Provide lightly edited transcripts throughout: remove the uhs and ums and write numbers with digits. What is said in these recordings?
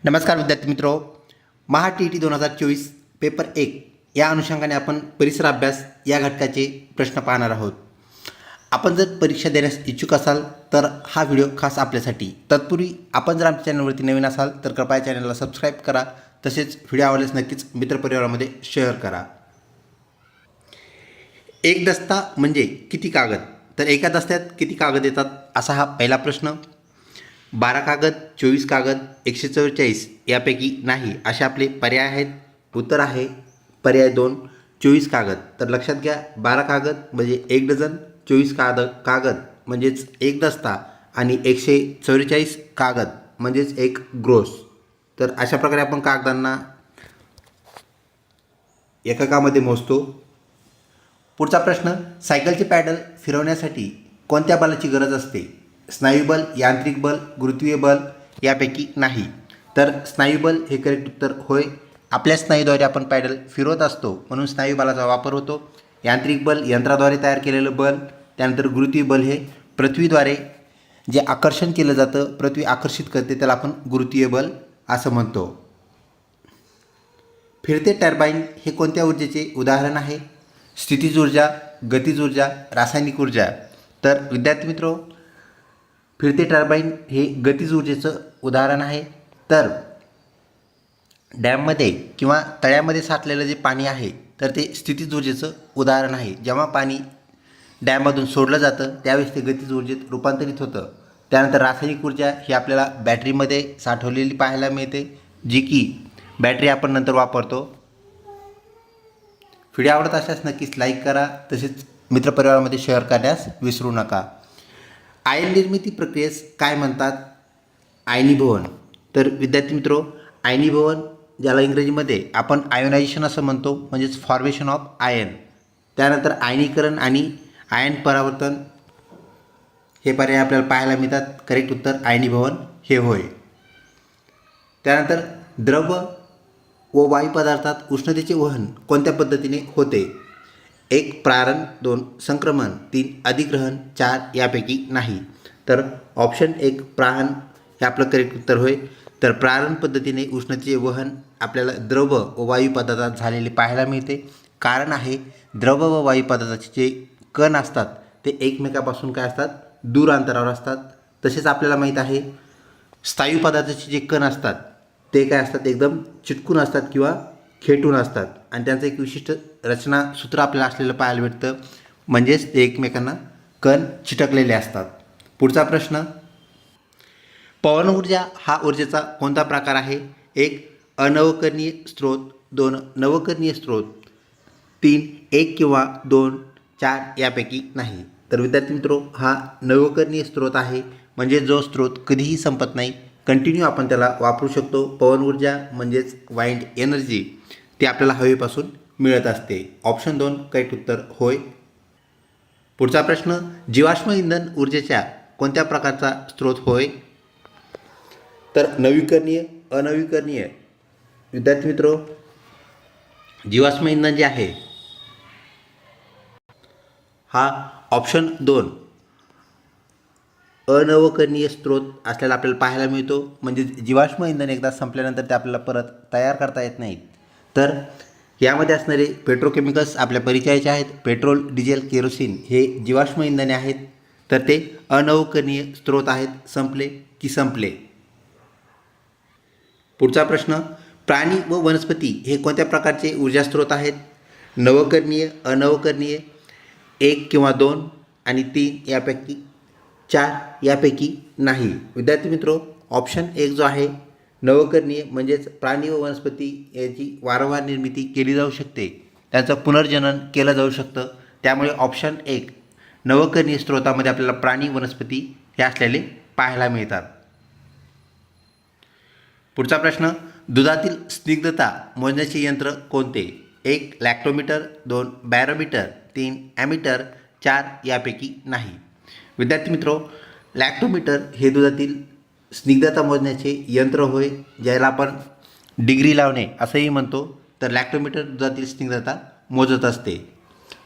नमस्कार विद्यार्थी मित्रो, महा TET 2024 पेपर 1 या अनुषंगाने आपण परिसर अभ्यास या घटकाचे प्रश्न पाहणार आहोत. आपण जर परीक्षा देण्यास इच्छुक असाल तर हा व्हिडिओ खास आपल्यासाठी. तत्पूर्वी आपण जर आमच्या चॅनलवरती नवीन असाल तर कृपया चॅनलला सबस्क्राईब करा. तसेच व्हिडिओ आवडल्यास नक्कीच मित्रपरिवारामध्ये शेअर करा. एक दस्ता म्हणजे किती कागद? तर एका दस्त्यात किती कागद येतात असा हा पहिला प्रश्न. 12 कागद, 24 कागद, 144 यापैकी नाही असे आपले पर्याय आहेत. उत्तर आहे पर्याय 2 24 कागद. तर लक्षात घ्या, 12 कागद म्हणजे 1 डझन, 24 कागद म्हणजेच एक दस्ता आणि 144 कागद म्हणजेच एक ग्रोस. तर अशा प्रकारे आपण कागदांना एककामध्ये मोजतो. पुढचा प्रश्न, सायकलचे पॅडल फिरवण्यासाठी कोणत्या बलाची गरज असते? स्नायुबल, यांत्रिक बल, गुरुत्वीय बल यापैकी नाही. तर स्नायुबल हे करेक्ट उत्तर होय. आपल्या स्नायूद्वारे आपण पॅडल फिरवत असतो म्हणून स्नायुबलाचा वापर होतो. यांत्रिक बल यंत्राद्वारे तयार केलेलं बल. त्यानंतर गुरुत्वीय बल हे पृथ्वीद्वारे जे आकर्षण केलं जातं, पृथ्वी आकर्षित करते, त्याला आपण गुरुत्वीय बल असं म्हणतो. फिरते टर्बाईन हे कोणत्या ऊर्जेचे उदाहरण आहे? स्थितीज ऊर्जा, गतीज ऊर्जा, रासायनिक ऊर्जा. तर विद्यार्थी मित्रो, फिरते टर्बाईन हे गतीज ऊर्जेचं उदाहरण आहे. तर डॅममध्ये किंवा तळ्यामध्ये साठलेलं जे पाणी आहे तर ते स्थितीज ऊर्जेचं उदाहरण आहे. जेव्हा पाणी डॅममधून सोडलं जातं त्यावेळेस ते गतीज ऊर्जेत रूपांतरित होतं. त्यानंतर रासायनिक ऊर्जा ही आपल्याला बॅटरीमध्ये साठवलेली पाहायला मिळते, जी की बॅटरी आपण नंतर वापरतो. व्हिडिओ आवडत असल्यास नक्कीच लाईक करा. तसेच मित्रपरिवारामध्ये शेअर करण्यास विसरू नका. आयन निर्मिती प्रक्रियेस काय म्हणतात? आयनीभवन. तर विद्यार्थी मित्रो, आयनीभवन ज्याला इंग्रजीमध्ये आपण आयोनायझेशन असं म्हणतो, म्हणजेच फॉर्मेशन ऑफ आयन. त्यानंतर आयनीकरण आणि आयन परावर्तन हे पर्याय आपल्याला पाहायला मिळतात. करेक्ट उत्तर आयनीभवन हे होय. त्यानंतर द्रव व वायू पदार्थात उष्णतेचे वहन कोणत्या पद्धतीने होते? 1 प्रारण, 2 संक्रमण, 3 अधिग्रहण, 4 यापैकी नाही. तर ऑप्शन 1 प्राहन हे आपलं करेक्ट उत्तर होय. तर प्रारण पद्धतीने उष्णतेचे वहन आपल्याला द्रव व वायू पदार्थात झालेले पाहायला मिळते. कारण आहे, द्रव व वायू पदार्थाचे जे कण असतात ते एकमेकापासून काय असतात? दूर अंतरावर असतात. तसेच आपल्याला माहीत आहे, स्थायू पदार्थाचे जे कण असतात ते काय असतात? एकदम चिटकून असतात किंवा खेटून असतात आणि त्यांचं एक विशिष्ट रचना सूत्र आपल्याला असलेलं पाहायला भेटतं, म्हणजेच ते एकमेकांना कण चिटकलेले असतात. पुढचा प्रश्न, पवन ऊर्जा हा ऊर्जेचा कोणता प्रकार आहे? 1 अनवकरणीय स्रोत, 2 नवकरणीय स्रोत, 3 1 किंवा 2, 4 यापैकी नाही. तर विद्यार्थी मित्रो, हा नवकरणीय स्रोत आहे, म्हणजे जो स्रोत कधीही संपत नाही, कंटिन्यू आपण त्याला वापरू शकतो. पवन ऊर्जा म्हणजेच वाइंड एनर्जी ती आपल्याला हवेपासून मिळत असते. ऑप्शन 2 करेक्ट उत्तर होय. पुढचा प्रश्न, जीवाश्म इंधन ऊर्जेच्या कोणत्या प्रकारचा स्रोत होय? तर नवीकरणीय, अनवीकरणीय. विद्यार्थी मित्रो, जीवाश्म इंधन जे आहे हा ऑप्शन 2 अनवकरणीय स्रोत असल्याला आपल्याला पाहायला मिळतो. म्हणजे जीवाश्म इंधन एकदा संपल्यानंतर ते आपल्याला परत तयार करता येत नाहीत. तर यामध्ये असणारे पेट्रोकेमिकल्स आपल्या परिचयाचे आहेत. पेट्रोल, डिझेल, केरोसिन हे जीवाश्म इंधने आहेत. तर ते अनवकरणीय स्रोत आहेत. संपले की संपले. पुढचा प्रश्न, प्राणी व वनस्पती हे कोणत्या प्रकारचे ऊर्जा स्रोत आहेत? नवकरणीय, अनवकरणीय, 1 किंवा 2 आणि 3 यापैकी 4 यापैकी नाही. विद्यार्थी मित्रो, ऑप्शन 1 जो आहे नवकरणीय, म्हणजेच प्राणी व वनस्पती याची वारंवार निर्मिती केली जाऊ शकते, त्यांचं पुनर्जनन केलं जाऊ शकतं. त्यामुळे ऑप्शन 1 नवकरणीय स्रोतामध्ये आपल्याला प्राणी, वनस्पती हे असलेले पाहायला मिळतात. पुढचा प्रश्न, दुधातील स्निग्धता मोजण्याचे यंत्र कोणते? 1 लॅक्टोमीटर, 2 बॅरोमीटर, 3 ॲमीटर, 4 यापैकी नाही. विद्यार्थी मित्रो, लॅक्टोमीटर हे दुधातील स्निग्धता मोजण्याचे यंत्र होय, ज्याला आपण डिग्री लावणे असंही म्हणतो. तर लॅक्टोमीटर दुधातील स्निग्धता मोजत असते.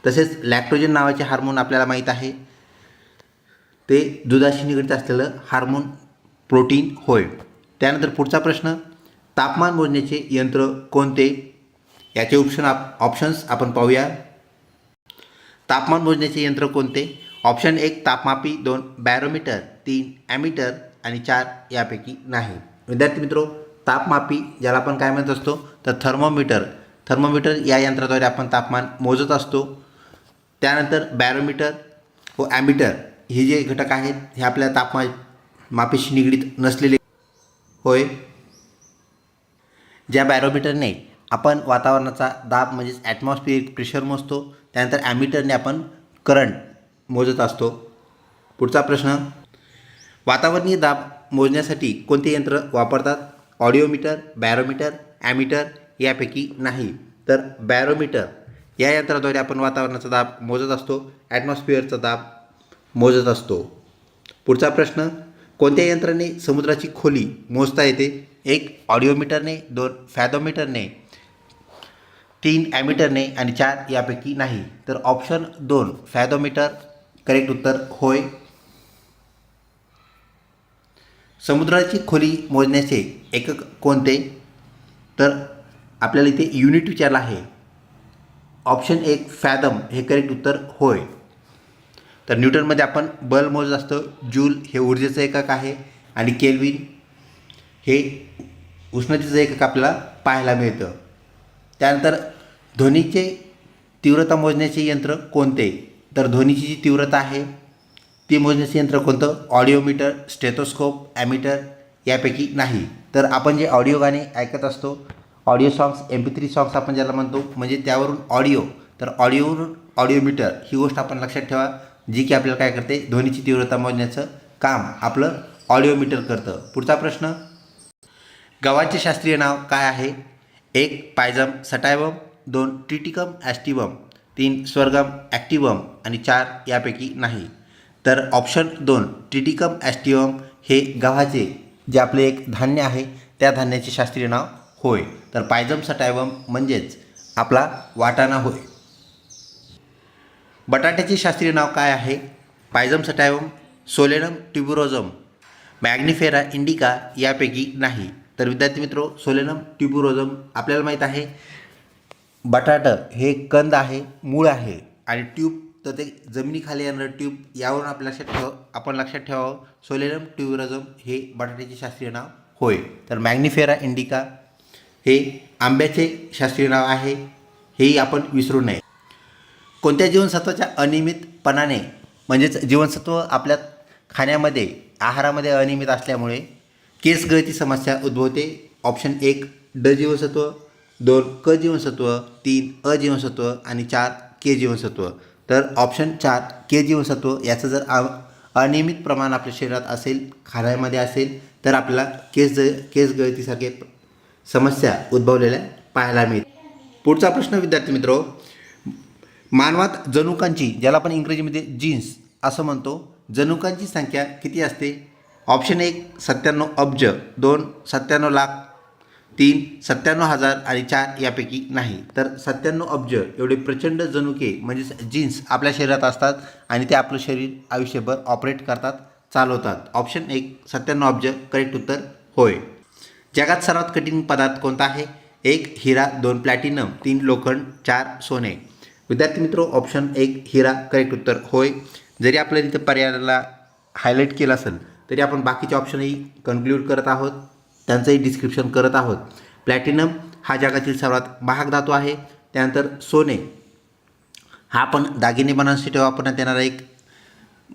तसेच लॅक्टोजन नावाचे हार्मोन आपल्याला माहीत आहे, ते दुधाशी निगडीत असलेलं हार्मोन प्रोटीन होय. त्यानंतर पुढचा प्रश्न, तापमान मोजण्याचे यंत्र कोणते? याचे ऑप्शन्स आपण पाहूया. तापमान मोजण्याचे यंत्र कोणते? ऑप्शन 1 तापमापी, 2 बॅरोमीटर, 3 ॲमीटर आणि 4 यापैकी नाही. विद्यार्थी मित्रो, तापमापी ज्याला आपण काय म्हणत असतो तर थर्मोमीटर या यंत्राद्वारे आपण तापमान मोजत असतो. त्यानंतर बॅरोमीटर व ॲमीटर हे जे घटक आहेत हे आपल्या तापमान मापीशी निगडीत नसलेले होय. ज्या बॅरोमीटरने आपण वातावरणाचा दाब म्हणजेच ॲटमॉस्फिअरिक प्रेशर मोजतो, त्यानंतर ॲमीटरने आपण करंट मोजत असतो. पुढचा प्रश्न, वातावरणीय दाब मोजण्यासाठी कोणते यंत्र वापरतात? ऑडिओमीटर, बॅरोमीटर, ॲमीटर यापैकी नाही. तर बॅरोमीटर या यंत्राद्वारे आपण वातावरणाचा दाब मोजत असतो, ॲटमॉस्फिअरचा दाब मोजत असतो. पुढचा प्रश्न, कोणत्या यंत्राने समुद्राची खोली मोजता येते? 1 ऑडिओमीटरने, 2 फॅथोमीटरने, 3 ॲमीटरने आणि 4 यापैकी नाही. तर ऑप्शन 2 फॅथोमीटर करेक्ट उत्तर होय. समुद्राची खोली मोजण्याचे एकक कोणते? तर आपल्याला इथे युनिट विचारला आहे. ऑप्शन 1 फॅथम हे करेक्ट उत्तर होय. तर न्यूटनमध्ये आपण बल मोजत असतो. जूल हे ऊर्जेचं एकक आहे आणि केल्विन हे उष्णतेचं एकक आपल्याला पाहायला मिळतं. त्यानंतर ध्वनीचे तीव्रता मोजण्याचे यंत्र कोणते? तर ध्वनीची जी तीव्रता आहे ती मोजण्याचे यंत्र कोणतं? ऑडिओमीटर, स्टेथोस्कोप, ॲमीटर यापैकी नाही. तर आपण जे ऑडिओ गाणे ऐकत असतो, ऑडिओ सॉंग्स, MP3 सॉंग्स आपण ज्याला म्हणतो, म्हणजे त्यावरून ऑडिओ, तर ऑडिओवरून ऑडिओमीटर ही गोष्ट आपण लक्षात ठेवा, जी की आपल्याला काय करते? ध्वनीची तीव्रता मोजण्याचं काम आपलं ऑडिओमीटर करतं. पुढचा प्रश्न, गव्हाचे शास्त्रीय नाव काय आहे? 1 पायझम सटायवम, 2 ट्रिटिकम ॲस्टिवम, 3 स्वर्गम ॲक्टिवम आणि 4 यापैकी नाही. तर ऑप्शन 2 ट्रिटिकम ॲस्टिवम हे गव्हाचे जे आपले एक धान्य आहे त्या धान्याचे शास्त्रीय नाव होय. तर पायझम सटायवम म्हणजेच आपला वाटाणा होय. बटाट्याचे शास्त्रीय नाव काय आहे? पायझम सटायवम, सोलेनम ट्युबरोजम, मॅग्निफेरा इंडिका यापैकी नाही. तर विद्यार्थी मित्रो, सोलेनम ट्युबरोजम आपल्याला माहीत आहे बटाटं हे कंद आहे, मूळ आहे आणि ट्यूब तर ते जमिनीखाली येणारं ट्यूब, यावरून आपण लक्षात ठेवावं सोलेनम ट्युबरोजम हे बटाट्याचे शास्त्रीय नाव होय. तर मॅग्निफेरा इंडिका हे आंब्याचे शास्त्रीय नाव आहे, हेही आपण विसरू नये. कोणत्या जीवनसत्वाच्या अनियमितपणाने म्हणजेच जीवनसत्व आपल्या खाण्यामध्ये आहारामध्ये अनियमित असल्यामुळे केस गळती समस्या उद्भवते? ऑप्शन 1 ड जीवनसत्व, 2 क जीवनसत्व, 3 अ जीवनसत्व आणि 4 के जीवनसत्व. तर ऑप्शन 4 के जीवनसत्व याचं जर अनियमित प्रमाण आपल्या शरीरात असेल, खाण्यामध्ये असेल, तर आपल्याला केस गळतीसारखे समस्या उद्भवलेल्या पाहायला मिळते. पुढचा प्रश्न विद्यार्थी मित्रो, मानवात जनुकांची, ज्याला आपण इंग्रजीमध्ये जीन्स असं म्हणतो, जनुकांची संख्या किती असते? ऑप्शन 1 97 अब्ज, 2 97 लाख, 3 97,000 आणि 4 यापैकी नाही. तर 97 अब्ज एवढे प्रचंड जनुके म्हणजेच जीन्स आपल्या शरीरात असतात आणि ते आपलं शरीर आयुष्यभर ऑपरेट करतात, चालवतात. ऑप्शन 1 97 अब्ज करेक्ट उत्तर होय. जगात सर्वात कठीण पदार्थ कोणता आहे? 1 हिरा, 2 प्लॅटिनम, 3 लोखंड, 4 सोने. विद्यार्थी मित्रो, ऑप्शन 1 हिरा करेक्ट उत्तर होय. जरी आपल्याला इथं पर्यायाला हायलाईट केलं असेल तरी आपण बाकीचे ऑप्शनही कन्क्ल्यूड करत आहोत, त्यांचंही डिस्क्रिप्शन करत आहोत. प्लॅटिनम हा जगातील सर्वात महाग धातू आहे. त्यानंतर सोने हा आपण दागिने बनवण्यासाठी वापरण्यात येणारा एक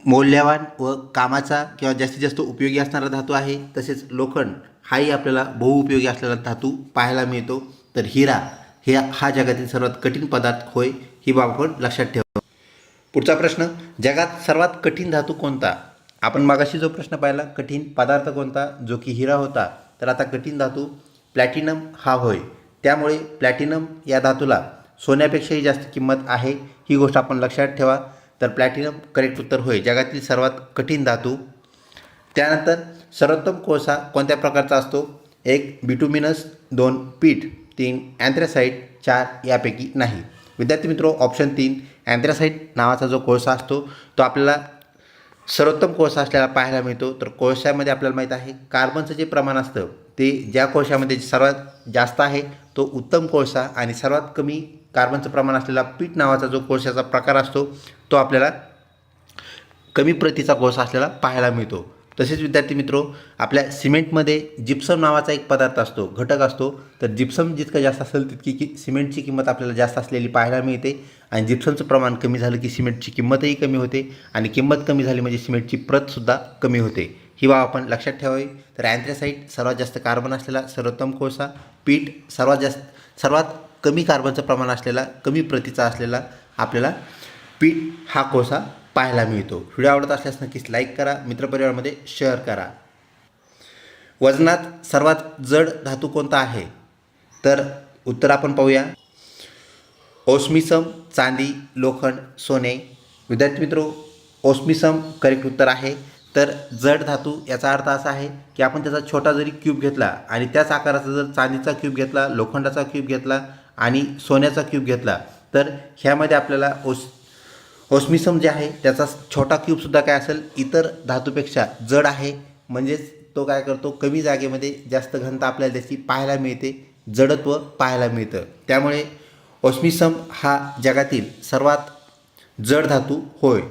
मौल्यवान व कामाचा किंवा जास्तीत जास्त उपयोगी असणारा धातू आहे. तसेच लोखंड हाही आपल्याला बहुउपयोगी असलेला धातू पाहायला मिळतो. तर हिरा हा जगातील सर्वात कठीण पदार्थ होय, ही बाब आपण लक्षात ठेवा. पुढचा प्रश्न, जगात सर्वात कठीण धातू कोणता? आपण मागाशी जो प्रश्न पाहिला कठीण पदार्थ कोणता, जो की हिरा होता, तर आता कठीण धातू प्लॅटिनम हा होय. त्यामुळे प्लॅटिनम या धातूला सोन्यापेक्षाही जास्त किंमत आहे, ही गोष्ट आपण लक्षात ठेवा. तर प्लॅटिनम करेक्ट उत्तर होय, जगातील सर्वात कठीण धातू. त्यानंतर सर्वोत्तम कोळसा कोणत्या प्रकारचा असतो? 1 बिटुमिनस, 2 पीठ, 3 अँथ्रासाइट, 4 यापैकी नाही. विद्यार्थी मित्रो, ऑप्शन 3 अँथ्रासाइट नावाचा जो कोळसा असतो तो आपल्याला सर्वोत्तम कोळसा असल्याला पाहायला मिळतो. तर कोळशामध्ये आपल्याला माहीत आहे कार्बनचं जे प्रमाण असतं ते ज्या कोळशामध्ये सर्वात जास्त आहे तो उत्तम कोळसा आणि सर्वात कमी कार्बनचं प्रमाण असलेला पीठ नावाचा जो कोळशाचा प्रकार असतो तो आपल्याला कमी प्रतीचा कोळसा असलेला पाहायला मिळतो. तसेच विद्यार्थी मित्रो, आपल्या सिमेंटमध्ये जिप्सम नावाचा एक पदार्थ असतो, घटक असतो. तर जिप्सम जितकं जास्त असेल तितकी सिमेंटची किंमत आपल्याला जास्त असलेली पाहायला मिळते आणि जिप्समचं प्रमाण कमी झालं की सिमेंटची किंमतही कमी होते आणि किंमत कमी झाली म्हणजे सिमेंटची प्रतसुद्धा कमी होते. ही बाब आपण लक्षात ठेवावी. तर अँथ्रासाइट सर्वात जास्त कार्बन असलेला सर्वोत्तम कोळसा, पीठ सर्वात कमी कार्बनचं प्रमाण असलेला कमी प्रतीचा असलेला आपल्याला पीठ हा कोळसा पाहायला मिळतो. व्हिडिओ आवडत असल्यास नक्कीच लाईक करा, मित्रपरिवारामध्ये शेअर करा. वजनात सर्वात जड धातू कोणता आहे? तर उत्तर आपण पाहूया. ओस्मिसम, चांदी, लोखंड, सोने. विद्यार्थी मित्रो, ओस्मिसम करेक्ट उत्तर आहे. तर जड धातू याचा अर्थ असा आहे की आपण त्याचा छोटा जरी क्यूब घेतला आणि त्याच आकाराचा जर चांदीचा क्यूब घेतला, लोखंडाचा क्यूब घेतला आणि सोन्याचा क्यूब घेतला तर ह्यामध्ये आपल्याला ओस्मिसम जे आहे त्याचा छोटा क्यूबसुद्धा काय असेल इतर धातूपेक्षा जड आहे. म्हणजेच तो काय करतो, कमी जागेमध्ये जास्त घनता आपल्याला त्याची पाहायला मिळते, जडत्व पाहायला मिळतं. त्यामुळे ओस्मिसम हा जगातील सर्वात जड धातू होय.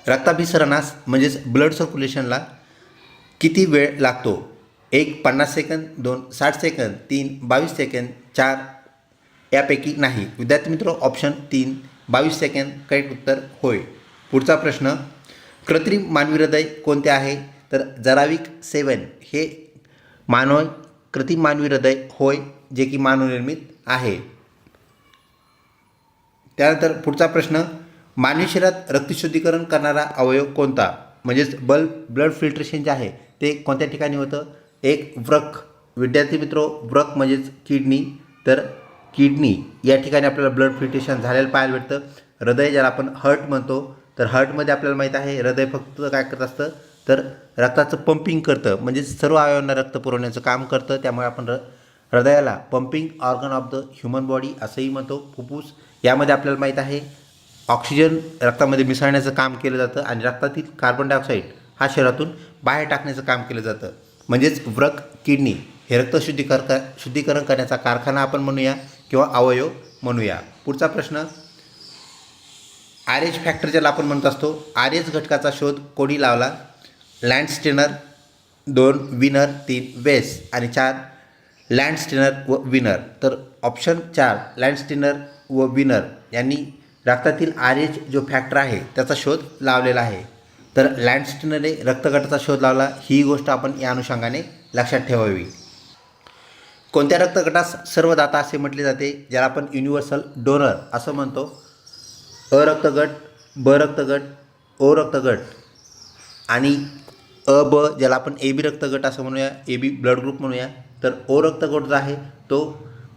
रक्ताभिसरणास म्हणजेच ब्लड सर्क्युलेशनला किती वेळ लागतो? 1 50 सेकंद, 2 60 सेकंद, 3 22 सेकंद, 4 यापैकी नाही. विद्यार्थी मित्र, ऑप्शन 3 22 सेकंद करेक्ट उत्तर होय. पुढचा प्रश्न, कृत्रिम मानवी हृदय कोणते आहे? तर जराविक 7 हे कृत्रिम मानवी हृदय होय, जे की मानवनिर्मित आहे. त्यानंतर पुढचा प्रश्न, मानवी शरीरात रक्तशुद्धीकरण करणारा अवयव कोणता? म्हणजेच ब्लड फिल्ट्रेशन जे आहे ते कोणत्या ठिकाणी होतं? 1 वृक. विद्यार्थी मित्रो, वृक म्हणजेच किडनी. तर किडनी या ठिकाणी आपल्याला ब्लड फिल्ट्रेशन झालेलं पाहायला भेटतं. हृदय ज्याला आपण हार्ट म्हणतो, तर हार्टमध्ये आपल्याला माहीत आहे हृदय फक्त काय करत असतं तर रक्ताचं पंपिंग करतं, म्हणजेच सर्व अवयवांना रक्त पुरवण्याचं काम करतं. त्यामुळे आपण हृदयाला pumping organ of the human body असंही म्हणतो. फुफ्फुस यामध्ये आपल्याला माहीत आहे ऑक्सिजन रक्तामध्ये मिसळण्याचं काम केलं जातं आणि रक्तातील कार्बन डायऑक्साईड हा शरीरातून बाहेर टाकण्याचं काम केलं जातं. म्हणजेच वृक, किडनी हे शुद्धीकरण करण्याचा कारखाना आपण म्हणूया किंवा अवयव म्हणूया. पुढचा प्रश्न, आरएच फॅक्टर ज्याला आपण म्हणत असतो, आरएच घटकाचा शोध कोणी लावला? लँडस्टेनर, 2 विनर, 3 वेस आणि 4 लँडस्टेनर व विनर. तर ऑप्शन 4 लँडस्टेनर व विनर यांनी रक्तातील आरएच जो फॅक्टर आहे त्याचा शोध लावलेला आहे. तर लँडस्टेनरने रक्तगटाचा शोध लावला, ही गोष्ट आपण या अनुषंगाने लक्षात ठेवावी. कोणत्या रक्तगटास सर्वदाता असे म्हटले जाते? ज्याला आपण युनिव्हर्सल डोनर असं म्हणतो. अ रक्तगट, ब रक्तगट, ओ रक्तगट आणि अ ब ज्याला आपण ए बी रक्तगट असं म्हणूया, ए बी ब्लड ग्रुप म्हणूया. तर ओ रक्तगट जो आहे तो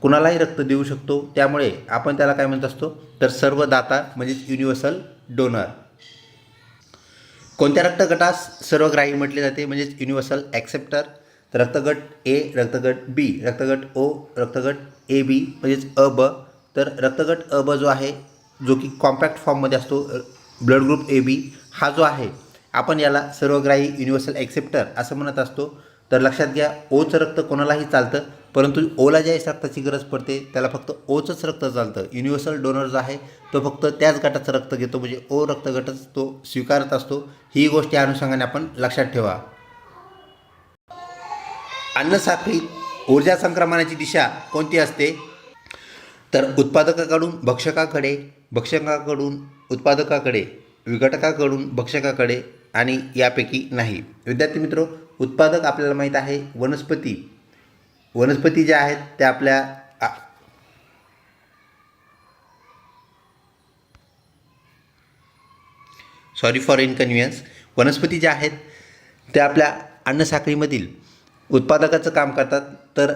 कुणालाही रक्त देऊ शकतो, त्यामुळे आपण त्याला काय म्हणत असतो तर सर्वदाता म्हणजेच युनिव्हर्सल डोनर. कोणत्या रक्तगटास सर्वग्राही म्हटले जाते? म्हणजेच युनिव्हर्सल ॲक्सेप्टर. तर रक्तगट ए, रक्तगट बी, रक्तगट ओ, रक्तगट ए बी म्हणजेच अ ब. तर रक्तगट अ ब जो आहे जो की कॉम्पॅक्ट फॉर्ममध्ये असतो, ब्लड ग्रुप ए बी हा जो आहे आपण याला सर्वग्राही युनिव्हर्सल ॲक्सेप्टर असं म्हणत असतो. तर लक्षात घ्या, ओचं रक्त कोणालाही चालतं, परंतु ओला ज्यावेळेस रक्ताची गरज पडते त्याला फक्त ओचंच रक्त चालतं. युनिव्हर्सल डोनर जो आहे तो फक्त त्याच गटाचं रक्त घेतो, म्हणजे ओ रक्तगटच तो स्वीकारत असतो. ही गोष्ट या अनुषंगाने आपण लक्षात ठेवा. अन्नसाखळीत ऊर्जा संक्रमणाची दिशा कोणती असते? तर उत्पादकाकडून भक्षकाकडे, भक्षकाकडून उत्पादकाकडे, विघटकाकडून भक्षकाकडे आणि यापैकी नाही. विद्यार्थी मित्र, उत्पादक आपल्याला माहीत आहे वनस्पती ज्या आहेत त्या आपल्या सॉरी फॉर इनकन्व्हिनियन्स, वनस्पती ज्या आहेत त्या आपल्या अन्नसाखळीमधील उत्पादकाचं काम करतात. तर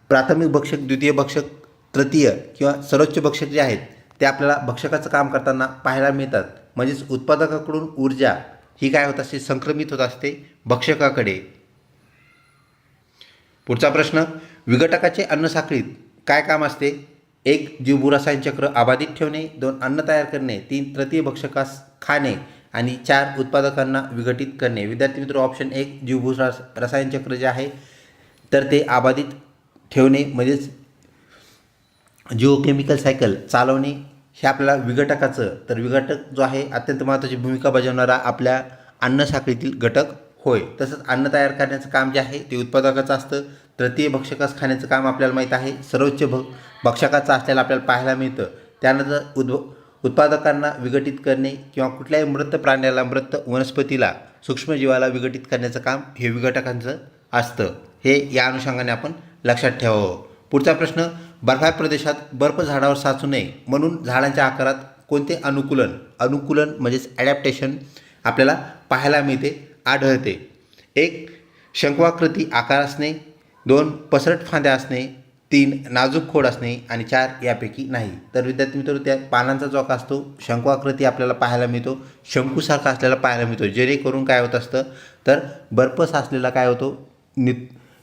प्राथमिक भक्षक, द्वितीय भक्षक, तृतीय किंवा सर्वोच्च भक्षक जे आहेत ते आपल्याला भक्षकाचं काम करताना पाहायला मिळतात. म्हणजेच उत्पादकाकडून ऊर्जा ही काय होत असते, संक्रमित होत असते भक्षकाकडे. पुढचा प्रश्न, विघटकाचे अन्नसाखळीत काय काम असते? 1 जीवभूरासायन चक्र अबाधित ठेवणे, 2 अन्न तयार करणे, 3 तृतीय भक्षकास खाणे आणि 4 उत्पादकांना विघटित करणे. विद्यार्थी मित्र ऑप्शन 1 जीवभूत रसायन चक्र जे आहे तर ते अबाधित ठेवणे म्हणजेच जिओकेमिकल सायकल चालवणे हे आपल्याला विघटकाचं, तर विघटक जो आहे अत्यंत महत्त्वाची भूमिका बजावणारा आपल्या अन्न साखळीतील घटक होय. तसंच अन्न तयार करण्याचं काम जे आहे ते उत्पादकाचं असतं. तृतीय भक्षकास खाण्याचं काम आपल्याला माहीत आहे सर्वोच्च भक्षकाचं असल्याला आपल्याला पाहायला मिळतं. त्यानंतर उत्पादकांना विघटित करणे किंवा कुठल्याही मृत प्राण्याला, मृत वनस्पतीला, सूक्ष्मजीवाला विघटित करण्याचं काम हे विघटकांचं असतं. हे या अनुषंगाने आपण लक्षात ठेवावं. पुढचा प्रश्न, बर्फाळ प्रदेशात बर्फ झाडावर साचू नये म्हणून झाडांच्या आकारात कोणते अनुकूलन म्हणजेच ॲडॅप्टेशन आपल्याला पाहायला आढळते. 1 शंकवाकृती आकार असणे, 2 पसरट फांद्या असणे, 3 नाजूक खोड असणे आणि 4 यापैकी नाही. तर विद्यार्थी मित्र त्या पानांचा जो आकार असतो शंकवाकृती आपल्याला पाहायला मिळतो, शंकूसारखा असलेला पाहायला मिळतो, जेणेकरून काय होत असतं तर बर्फ साचलेला काय होतो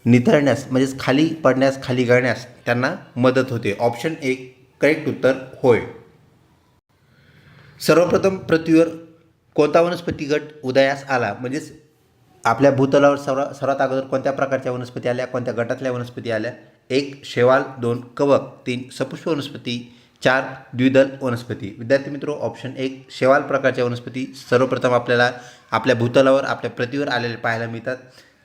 निथळण्यास म्हणजेच खाली पडण्यास, खाली गळण्यास त्यांना मदत होते. ऑप्शन 1 करेक्ट उत्तर होय. सर्वप्रथम पृथ्वीवर कोणता वनस्पती गट उदयास आला, म्हणजेच आपल्या भूतलावर सर्वात अगोदर कोणत्या प्रकारच्या वनस्पती आल्या, कोणत्या गटातल्या वनस्पती आल्या? 1 शेवाल, 2 कवक, 3 सपुष्प वनस्पती, 4 द्विदल वनस्पती. विद्यार्थी मित्र ऑप्शन 1 शेवाल प्रकारच्या वनस्पती सर्वप्रथम आपल्याला आपल्या भूतलावर, आपल्या पृथ्वीवर आलेले पाहायला मिळतात.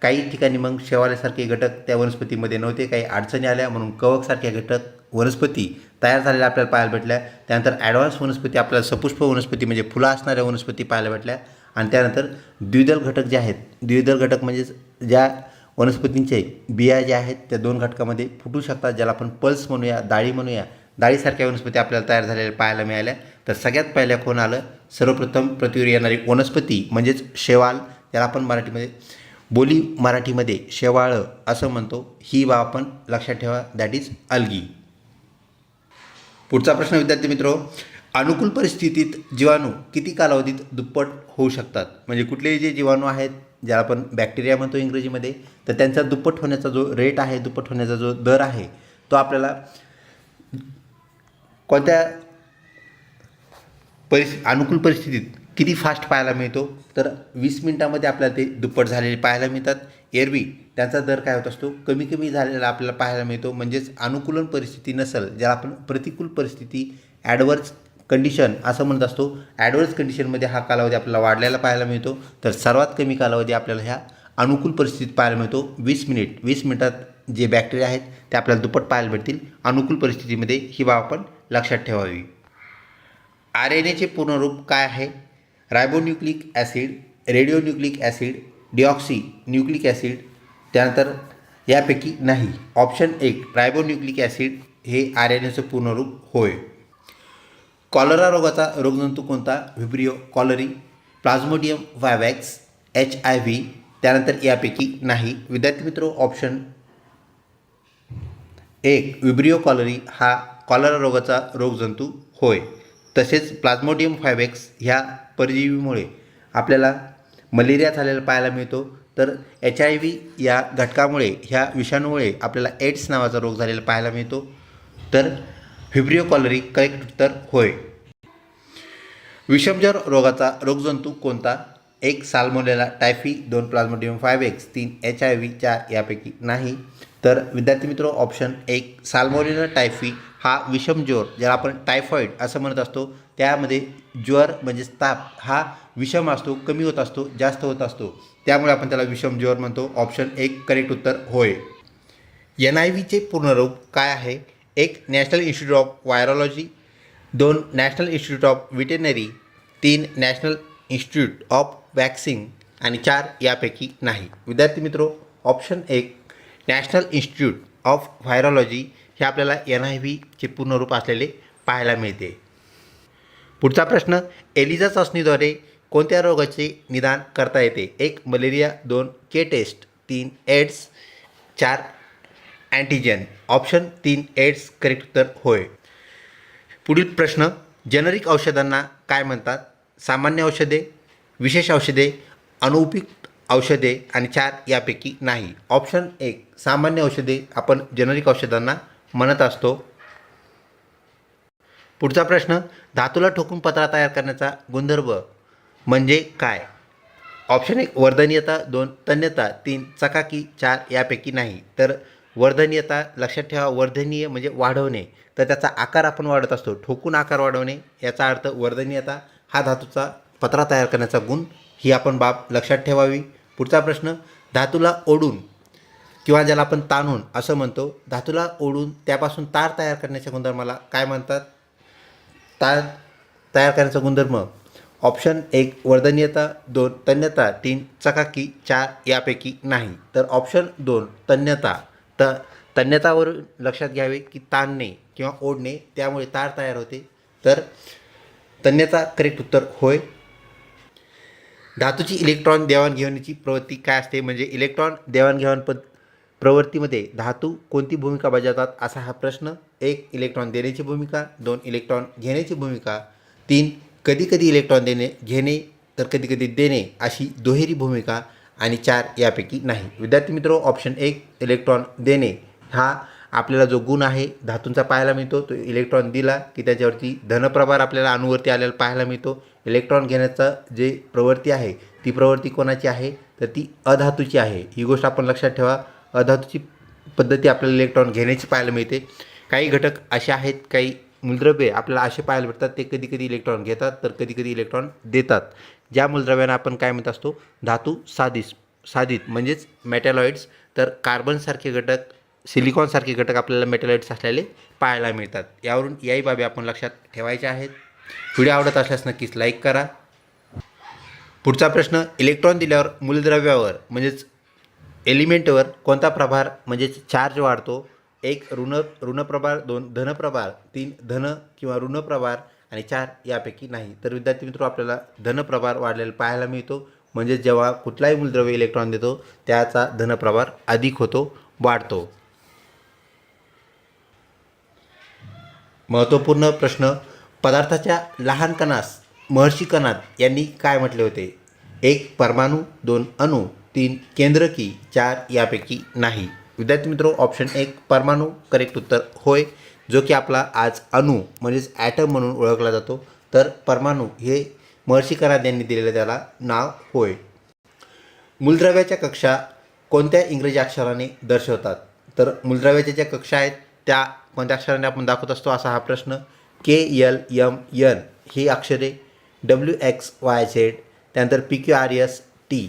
काही ठिकाणी मग शेवाळासारखे घटक त्या वनस्पतीमध्ये नव्हते, काही अडचणी आल्या म्हणून कवकसारख्या घटक वनस्पती तयार झालेल्या आपल्याला पाहायला भेटल्या. त्यानंतर ॲडव्हान्स वनस्पती आपल्याला सपुष्प वनस्पती म्हणजे फुलं असणाऱ्या वनस्पती पाहायला भेटल्या. आणि त्यानंतर द्विदल घटक जे आहेत, द्विदल घटक म्हणजेच ज्या वनस्पतींचे बिया ज्या आहेत त्या 2 घटकामध्ये फुटू शकतात, ज्याला आपण पल्स म्हणूया, डाळी म्हणूया, डाळीसारख्या वनस्पती आपल्याला तयार झालेल्या पाहायला मिळाल्या. तर सगळ्यात पहिल्या कोण आलं? सर्वप्रथम पृथ्वीवर येणारी वनस्पती म्हणजेच शेवाल, ज्याला आपण मराठीमध्ये शेवाळं असं म्हणतो. ही बाब आपण लक्षात ठेवा, दॅट इज अल्गी. पुढचा प्रश्न विद्यार्थी मित्र, अनुकूल परिस्थितीत जीवाणू किती कालावधीत दुप्पट होऊ शकतात? म्हणजे कुठलेही जे जीवाणू आहेत, ज्याला आपण बॅक्टेरिया म्हणतो इंग्रजीमध्ये, तर त्यांचा दुप्पट होण्याचा जो रेट आहे, दुप्पट होण्याचा जो दर आहे, तो आपल्याला कोणत्या अनुकूल परिस्थितीत किती फास्ट पाहायला मिळतो? तर 20 मिनिटामध्ये आपल्याला ते दुप्पट झालेले पाहायला मिळतात. एरवी त्यांचा दर काय होत असतो? कमी कमी झालेला आपल्याला पाहायला मिळतो. म्हणजेच अनुकूलन परिस्थिती नसेल, ज्याला आपण प्रतिकूल परिस्थिती, ॲडवर्स कंडिशन असं म्हणत असतो, ॲडवर्स कंडिशनमध्ये हा कालावधी आपल्याला वाढलेला पाहायला मिळतो. तर सर्वात कमी कालावधी आपल्याला ह्या अनुकूल परिस्थितीत पाहायला मिळतो 20 मिनिट. 20 मिनिटात जे बॅक्टेरिया आहेत ते आपल्याला दुप्पट पाहायला भेटतील अनुकूल परिस्थितीमध्ये. ही बाब आपण लक्षात ठेवावी. RNAचे पूर्ण रूप काय आहे? Ribonucleic acid, radionucleic acid, deoxy nucleic acid. त्यानंतर यापैकी नाही. ऑप्शन 1 रायबोन्यूक्लिक ॲसिड हे RNAचं पूर्ण रूप होय. कॉलरा रोगाचा रोगजंतू कोणता? व्हिब्रिओ कॉलरी, प्लाझ्मोडियम व्हायवॅक्स, HIV. त्यानंतर यापैकी नाही. विद्यार्थी मित्र ऑप्शन 1 व्हिब्रिओ कॉलरी हा कॉलरा रोगाचा रोगजंतू होय. तसेच प्लाझ्मोडियम व्हायवॅक्स ह्या परजीवीमुळे आपल्याला मलेरिया झालेला पाहायला मिळतो. तर HIV या घटकामुळे, ह्या विषाणूमुळे आपल्याला एड्स नावाचा रोग झालेला पाहायला मिळतो. तर व्हिब्रिओ कॉलरी करेक्ट उत्तर होय. विषमज्वर रोगाचा रोगजंतू कोणता? 1 साल्मोनेला टायफी, 2 प्लाझ्मोडियम व्हायवॅक्स, 3 HIV, 4 यापैकी नाही. तर विद्यार्थी मित्र ऑप्शन 1 साल्मोनेला टायफी हा विषमज्वर, ज्याला आपण टायफॉईड असं म्हणत असतो, त्यामध्ये ज्वर म्हणजेच ताप हा विषम असतो, कमी होत असतो, जास्त होत असतो, त्यामुळे आपण त्याला विषमज्वर म्हणतो. ऑप्शन 1 करेक्ट उत्तर होय. NIVचे पूर्ण रूप काय आहे? 1 national institute of virology, 2 national institute of veterinary, 3 national institute of vaccine आणि 4 यापैकी नाही. विद्यार्थी मित्र option 1 national institute of virology हे आपल्याला NIVचे पूर्ण रूप असलेले पाहायला मिळते. पुढचा प्रश्न, एलिझा चाचणीद्वारे कोणत्या रोगाचे निदान करता येते? 1 मलेरिया, 2 के test, 3 AIDS, 4 antigen. Option 3 AIDS correct उत्तर होय. पुढील प्रश्न, जेनरिक औषधांना काय म्हणतात? सामान्य औषधे, विशेष औषधे, अनुपयुक्त औषधे आणि 4 यापैकी नाही. ऑप्शन 1 सामान्य औषधे आपण जेनरिक औषधांना म्हणत असतो. पुढचा प्रश्न, धातूला ठोकून पत्रा तयार करण्याचा गुणधर्म म्हणजे काय? ऑप्शन 1 वर्धनीयता, 2 तन्यता, 3 चकाकी, 4 यापैकी नाही. तर वर्धनीयता लक्षात ठेवा, वर्धनीय म्हणजे वाढवणे, तर त्याचा आकार आपण वाढवत असतो, ठोकून आकार वाढवणे याचा अर्थ वर्धनीयता. हा धातूचा पत्रा तयार करण्याचा गुण, ही आपण बाब लक्षात ठेवावी. पुढचा प्रश्न, धातूला ओढून किंवा ज्याला आपण ताणून असं म्हणतो, धातूला ओढून त्यापासून तार तयार करण्याच्या गुणधर्माला काय म्हणतात? तार तयार करण्याचा गुणधर्म, ऑप्शन 1 वर्धनीयता, 2 तन्यता, 3 चकाकी, 4 यापैकी नाही. तर ऑप्शन 2 तन्यता. तन्यतावरून लक्षात घ्यावे की ताणणे किंवा ओढणे त्यामुळे तार तयार होते. तर तन्यता करेक्ट उत्तर होय. धातूची इलेक्ट्रॉन देवाणघेवाणीची प्रवृत्ती काय असते? म्हणजे इलेक्ट्रॉन देवाणघेवाण प्रवृत्तीमध्ये धातू कोणती भूमिका बजावतात असा हा प्रश्न. 1 इलेक्ट्रॉन देण्याची भूमिका, 2 इलेक्ट्रॉन घेण्याची भूमिका, 3 कधीकधी इलेक्ट्रॉन घेणे तर कधीकधी देणे अशी दुहेरी भूमिका, आणि 4 यापैकी नाही. विद्यार्थी मित्र, ऑप्शन 1 इलेक्ट्रॉन देणे हा आपल्याला जो गुण आहे धातूंचा पाहायला मिळतो, तो इलेक्ट्रॉन दिला की त्याच्यावरती धनप्रभार आपल्याला अणुवरती आलेला पाहायला मिळतो. इलेक्ट्रॉन घेण्याचं जे प्रवृत्ती आहे ती प्रवृत्ती कोणाची आहे? तर ती अधातूची आहे. ही गोष्ट आपण लक्षात ठेवा. अधातूची पद्धती आपल्याला इलेक्ट्रॉन घेण्याची पाहायला मिळते. काही घटक असे आहेत, काही मूलद्रव्ये आपल्याला असे पाहायला भेटतात, ते कधीकधी इलेक्ट्रॉन घेतात तर कधीकधी इलेक्ट्रॉन देतात. ज्या मूलद्रव्यांना आपण काय म्हणत असतो? धातू साधित म्हणजेच मेटॅलॉइड्स. तर कार्बनसारखे घटक, सिलिकॉनसारखे घटक आपल्याला मेटॅलॉइड्स असलेले पाहायला मिळतात. यावरून याही बाबी आपण लक्षात ठेवायच्या आहेत. व्हिडिओ आवडत असल्यास नक्कीच लाईक करा. पुढचा प्रश्न, इलेक्ट्रॉन दिल्यावर मूलद्रव्यावर म्हणजेच एलिमेंटवर कोणता प्रभार म्हणजेच चार्ज वाढतो? 1 ऋणप्रभार, 2 धनप्रभार, 3 धन किंवा ऋणप्रभार, आणि 4 यापैकी नाही. तर विद्यार्थी मित्र, आपल्याला धनप्रभार वाढलेला पाहायला मिळतो. म्हणजे जेव्हा कुठलाही मूलद्रव्य इलेक्ट्रॉन देतो त्याचा धनप्रभार अधिक होतो, वाढतो. महत्त्वपूर्ण प्रश्न, पदार्थाच्या लहान कणास महर्षी कणाद यांनी काय म्हटले होते? 1 परमाणू, 2 अणू, 3 केंद्रकी, 4 यापैकी नाही. विद्यार्थी मित्रो, ऑप्शन 1 परमाणू करेक्ट उत्तर होय, जो की आपला आज अणू म्हणजेच ॲटम म्हणून ओळखला जातो. तर परमाणू हे महर्षी कणाद यांनी दिलेलं त्याला नाव होय. मूलद्रव्याच्या कक्षा कोणत्या इंग्रजी अक्षराने दर्शवतात? तर मूलद्रव्याच्या ज्या कक्षा आहेत त्या कोणत्या अक्षराने आपण दाखवत असतो असा हा प्रश्न. KLMN ही अक्षरे, WXYZ, त्यानंतर PQRS T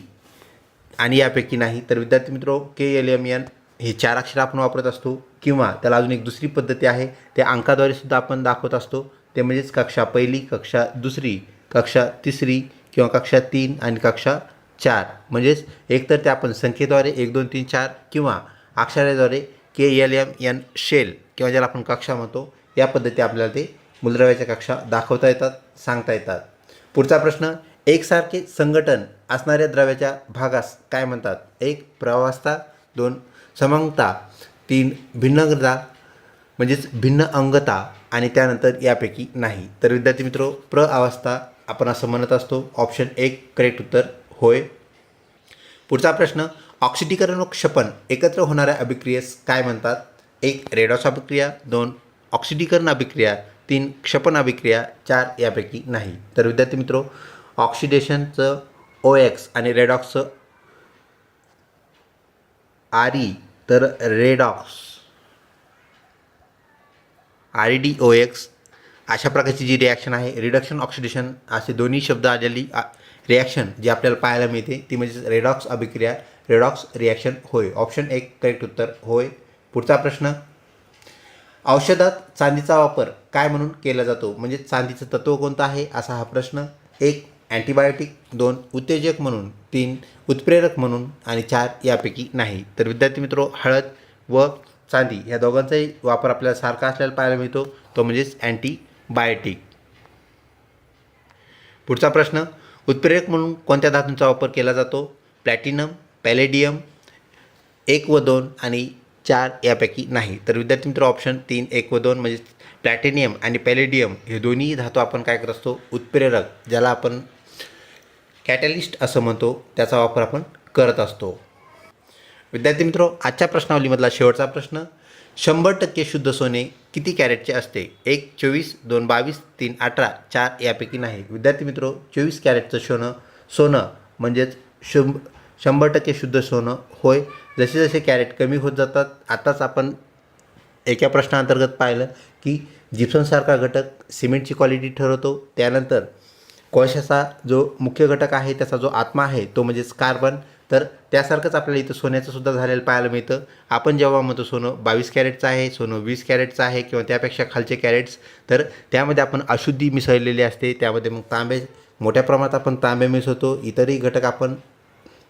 आणि यापैकी नाही. तर विद्यार्थी मित्रो, KLMN हे 4 अक्षर आपण वापरत असतो, किंवा त्याला अजून एक दुसरी पद्धती आहे, ते अंकाद्वारे सुद्धा आपण दाखवत असतो. ते म्हणजेच कक्षा पहिली, कक्षा दुसरी, कक्षा तिसरी किंवा कक्षा 3 आणि कक्षा 4. म्हणजेच एकतर ते आपण संख्येद्वारे 1 2 3 4 किंवा अक्षराद्वारे KLMN शेल किंवा ज्याला आपण कक्षा म्हणतो, या पद्धती आपल्याला ते मूलद्रव्याच्या कक्षा दाखवता येतात, सांगता येतात. पुढचा प्रश्न, एकसारखे संघटन असणाऱ्या द्रव्याच्या भागास काय म्हणतात? 1 प्रवाहस्था, 2 समांगता, 3 भिन्नता म्हणजेच भिन्न अंगता, आणि त्यानंतर यापैकी नाही. तर विद्यार्थी मित्रो, प्रअवस्था आपण असं म्हणत असतो. ऑप्शन 1 करेक्ट उत्तर होय. पुढचा प्रश्न, ऑक्सिडीकरण व क्षपन एकत्र होणाऱ्या अभिक्रियेस काय म्हणतात? 1 रेडॉक्स अभिक्रिया, 2 ऑक्सिडीकरण अभिक्रिया, 3 क्षपन अभिक्रिया, 4 यापैकी नाही. तर विद्यार्थी मित्रो, ऑक्सिडेशनचं OX आणि रेडॉक्सचं RE, तर रेडॉक्स REDOX अशा प्रकारची जी रिॲक्शन आहे, रिडक्शन ऑक्सिडेशन असे दोन्ही शब्द आलेली रिॲक्शन जी आपल्याला पाहायला मिळते ती म्हणजे रेडॉक्स अभिक्रिया, रेडॉक्स रिॲक्शन होय. ऑप्शन 1 करेक्ट उत्तर होय. पुढचा प्रश्न, औषधात चांदीचा वापर काय म्हणून केला जातो? म्हणजे चांदीचं तत्व कोणतं आहे असा हा प्रश्न. 1 अँटीबायोटिक, 2 उत्तेजक म्हणून, 3 उत्प्रेरक म्हणून, आणि 4 यापैकी नाही. तर विद्यार्थी मित्रो, हळद व चांदी ह्या दोघांचाही वापर आपल्याला सारखा असलेला पाहायला मिळतो, तो म्हणजेच अँटीबायोटिक. पुढचा प्रश्न, उत्प्रेरक म्हणून कोणत्या धातूंचा वापर केला जातो? प्लॅटिनम, पॅलेडियम, 1 व 2 आणि 4 यापैकी नाही. तर विद्यार्थी मित्र, ऑप्शन 3 1 व 2 म्हणजे प्लॅटिनियम आणि पॅलेडियम हे दोन्ही धातू आपण काय करत असतो? उत्प्रेरक, ज्याला आपण कॅटॅलिस्ट असं म्हणतो, त्याचा वापर आपण करत असतो. विद्यार्थी मित्रो, आजच्या प्रश्नावलीमधला शेवटचा प्रश्न, 100% शुद्ध सोने किती कॅरेटचे असते? 1 24, 2 22, 3 18, 4 यापैकी नाही. विद्यार्थी मित्रो, 24 कॅरेटचं सोनं म्हणजेच 100% शुद्ध सोनं होय. जसे जसे कॅरेट कमी होत जातात, आताच आपण एका प्रश्नाअंतर्गत पाहिलं की जिप्समसारखा घटक सिमेंटची क्वालिटी ठरवतो. त्यानंतर कोळशाचा जो मुख्य घटक आहे, त्याचा जो आत्मा आहे तो म्हणजेच कार्बन. तर त्यासारखंच आपल्याला इथं सोन्याचं सुद्धा झालेलं पाहायला मिळतं. आपण जेव्हा म्हणतो सोनं 22 कॅरेटचं आहे, सोनं 20 कॅरेटचं आहे किंवा त्यापेक्षा खालचे कॅरेट्स, तर त्यामध्ये आपण अशुद्धी मिसळलेली असते. त्यामध्ये मग तांबे मोठ्या प्रमाणात आपण तांबे मिसळतो, इतरही घटक आपण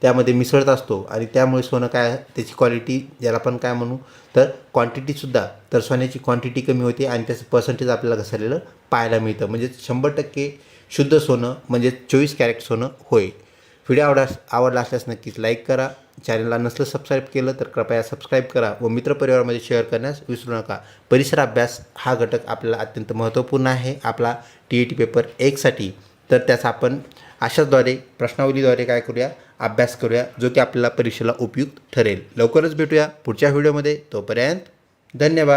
त्यामध्ये मिसळत असतो आणि त्यामुळे सोनं काय, त्याची क्वालिटी ज्याला आपण काय म्हणू तर क्वांटिटीसुद्धा, तर सोन्याची क्वांटिटी कमी होते आणि त्याचं पर्सेंटेज आपल्याला घसरलेलं पाहायला मिळतं. म्हणजे 100% शुद्ध सोनं म्हणजे 24 कॅरेट सोनं होय. व्हिडिओ आवडला असल्यास नक्कीच लाईक करा. चॅनलला नसलं सबस्क्राईब केलं तर कृपया सबस्क्राईब करा व मित्रपरिवारामध्ये शेअर करण्यास विसरू नका. परिसर अभ्यास हा घटक आपल्याला अत्यंत महत्त्वपूर्ण आहे आपला TET पेपर 1साठी. तर त्याचा आपण अशाचद्वारे प्रश्नावलीद्वारे काय करूया, अभ्यास करूया, जो की आपल्याला परीक्षेला उपयुक्त ठरेल. लवकरच भेटूया पुढच्या व्हिडिओमध्ये. तोपर्यंत धन्यवाद.